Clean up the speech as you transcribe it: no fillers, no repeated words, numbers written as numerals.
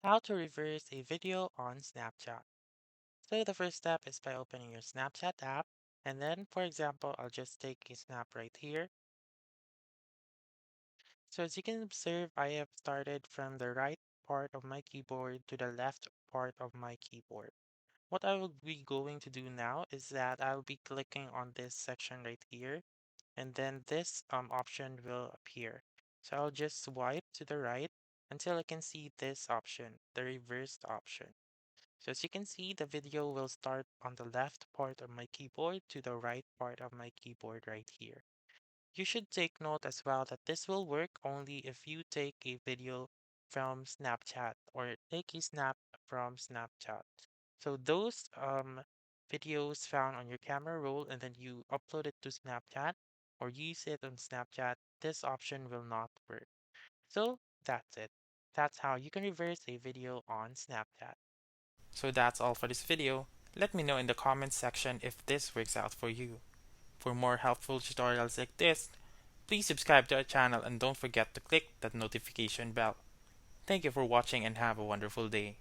How to reverse a video on Snapchat. So the first step is by opening your Snapchat app. And then, for example, I'll just take a snap right here. So as you can observe, I have started from the right part of my keyboard to the left part of my keyboard. What I will be going to do now is that I'll be clicking on this section right here, and then this option will appear. So I'll just swipe to the right until I can see this option, the reversed option. So as you can see, the video will start on the left part of my keyboard to the right part of my keyboard right here. You should take note as well that this will work only if you take a video from Snapchat or take a snap from Snapchat. So those videos found on your camera roll and then you upload it to Snapchat or use it on Snapchat, this option will not work. So that's it. That's how you can reverse a video on Snapchat. So that's all for this video. Let me know in the comments section if this works out for you. For more helpful tutorials like this, please subscribe to our channel and don't forget to click that notification bell. Thank you for watching and have a wonderful day.